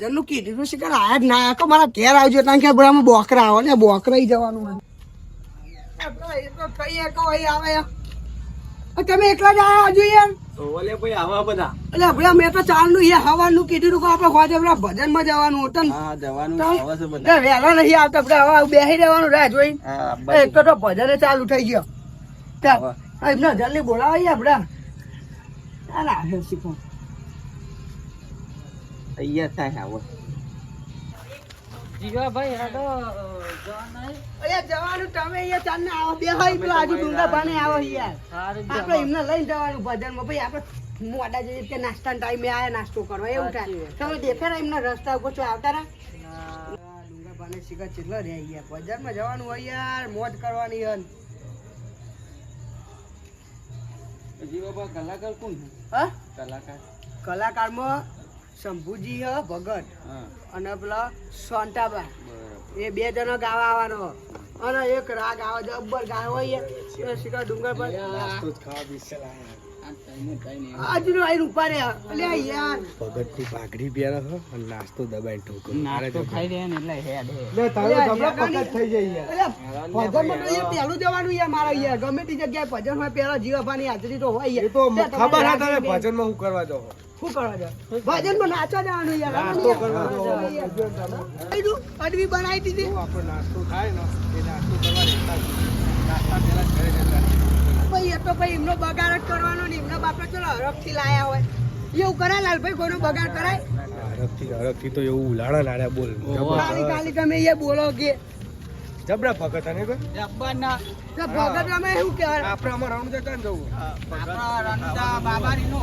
ભજન નું કીધું શિકાર આયા જ ના કો મારા ઘેર આવજો કારણ કે બરાબર બોકરા આવો ને બોકરાઈ જવાનું તમે એકલા જ આયા હજુ યાર ઓલે ભાઈ આવા બધા એટલે આપણે મેં તો ચાલનું યાર હવાનું કીધું કે આપણે હોજે આપણા ભજનમાં જવાનું હતું હા જવાનું આવે છે બધા વહેલા નહીં આવતા આપણે હવે બેસી રહેવાનું રાહ જોઈ એક તો ભજને ચાલુ થઈ ગયો એમને જલ્દી બોલાવાય આપણે ના શીખો તૈયાર થાય આવો જીવાભાઈ હેડો જવાનું તમે અહીંયા ચાલ ને આવો બે હોય પેલા આજુ ડુંગા પાને આવો યાર આપણે એમને લઈને જવાનું ભજનમાં ભાઈ આપણે મોડા જઈએ કે નાસ્તાના ટાઈમે આયા નાસ્તો કરવા એવું થાય તમે દેખાય એમના રસ્તા ઉપર આવતા રહે ડુંગા પાને શીખા ચેટલો રે યાર ભજનમાં જવાનું હોય યાર મોજ કરવાની હન જીવાબા કલાકાર કોણ હા કલાકાર કલાકારમાં શંભુજી હ ભગત અને પેલા સોંટાબા એ બે જણા ગાવા આવવાનો અને એક રાગ આવે જબ્બર ગાય હોય શીખા ડુંગર પર નાસ્તો જ ખાવા બેસેલા આજુ આઈ રૂપા રે અલે યાર ભગત ની પાઘડી પહેરે છે અને નાસ્તો દબાઈ ઠોકો નાસ્તો ખાઈ રહ્યા ને એટલે હેડ લે તારે જબરા પકડ થઈ જાય યાર ભજનમાં તો એ પહેલું જવાનું યાર મારા યાર ગમે તે જગ્યાએ ભજન હોય પહેલા જીવાભાની હાજરી તો હોય યાર એ તો ખબર ના તારે ભજન માં હું કરવા જાવ શું કરવા જાવ ભજનમાં નાચવા જવાનું યાર નાસ્તો કરવા જાવ અડવી બનાવી દીધી આપણે નાસ્તો થાય ને એ નાસ્તો કરવા રહેતા નાસ્તા પેલા ઘરે જતા ભાઈ એ તો ભાઈ એમનો બગાડ જ કરવાનો ને એમના બાપે ચલો હરખથી લાયા હોય એવું કરાય લાલભાઈ કોઈનો બગાડ કરાય હરખથી તો એવું ઉલાડા નાડ્યા બોલ ખાલી તમે એ બોલો કે જબરા ભગત અને જબ્બાના ભગત અમે એવું કહેવાય આપણે અમાર રાઉન્ડ જતા જવું આપણા રણુદા બાબાની નો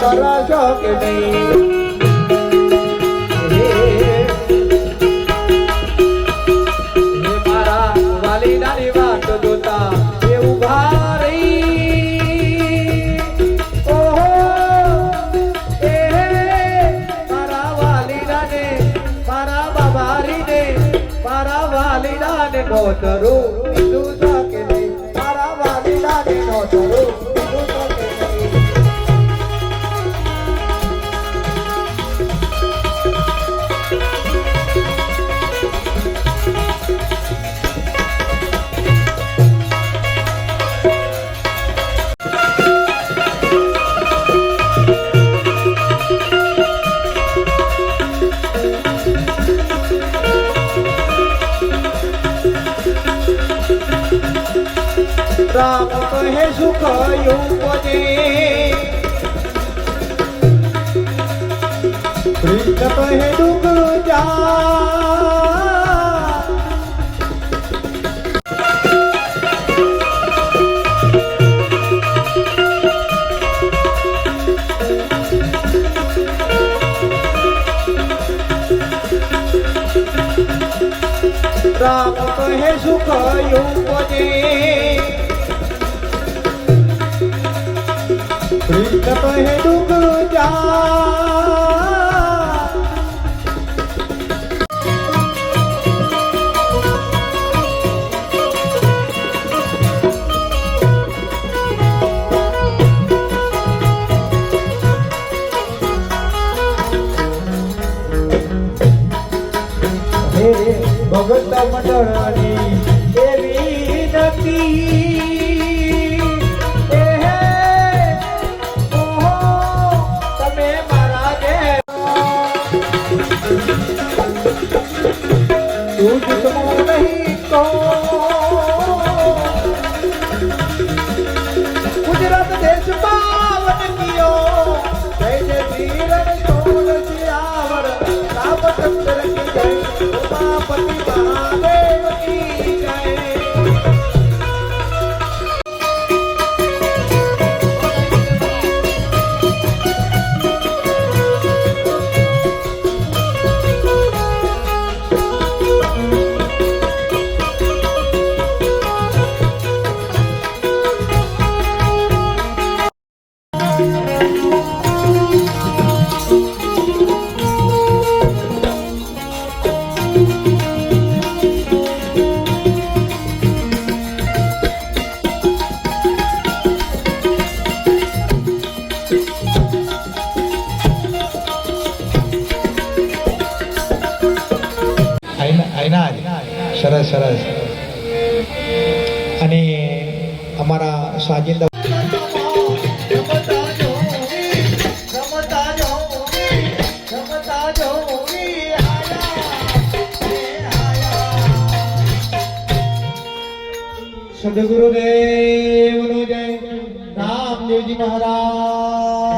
કરશો કે નહીં હે મારા વાલીડાની વાત જોતા એ ઉભા રહી ઓહો એ મારા વાલીડાને મારા બાબારીને મારા વાલીડાને નોતરું બીજું તો કે નહીં મારા વાલીડાને નોતરું બીજું તો કે નહીં રામ કહે સુખ ઉપજે કૃષ્ણ કહે દુઃખ જા રામ કહે સુખ ઉપજે કૃષ્ણ કહે દુઃખ જા હે ભગત મંડળની એવી નથી तुझको नहीं को गुजरात देश पावन कियो जय जय वीरन चोर सियावर रामचंद्र की जय उमापति महादेव की जय સરસ સરસ અને અમારા સાજિંદા સદગુરુદેવનો જય રામદેવજી મહારાજ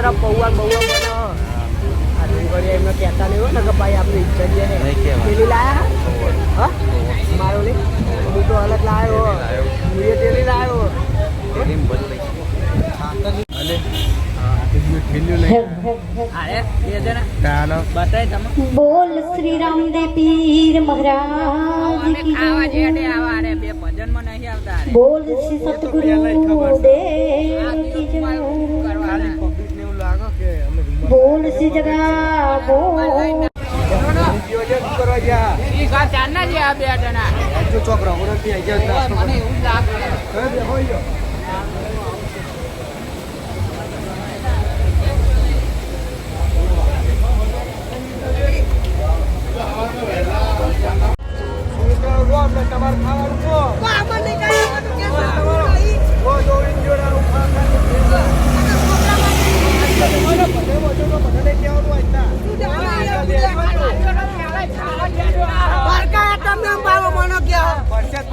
તરફ પૌવા બૌવા બનો આ ડુંગળી એમને કહેતા નહીં હોય ને કે ભાઈ આપણી ઇજ્જત છે નહીં કહેવાય. પેલી લાયા હા મારો નહીં હું તો અલગ લાવ્યો હું એ પેલી લાવ્યો એમ બધું લઈ અને મિલ્યું લઈ અરે બે જણા તાનો બતાય તમે બોલ શ્રી રામદેવ પીર મહારાજ અમે કી ખાવા જય. જેડે આવા અરે બે ભજનમાં નહીં આવતા અરે બોલ શ્રી સતગુરુ દેવ કી જય. ખાલી પબ્લિક ને એવું લાગે કે અમે રૂમમાં બોલ શ્રી જગા બોલ યોજન કરવા ગયા ઈ ગા ચારના જે આ બે જણા જો ચોક રહોડથી આઈ ગયા મને એવું જ લાગે હવે હોઈ ગયો તમારે ખાવાનું છો મને કઈ આવતું કે ઓ જો ઇન્ડિયો ના બધાને કહેવાનું હોય બારકા તમે પાવો મનો કે પરસેટ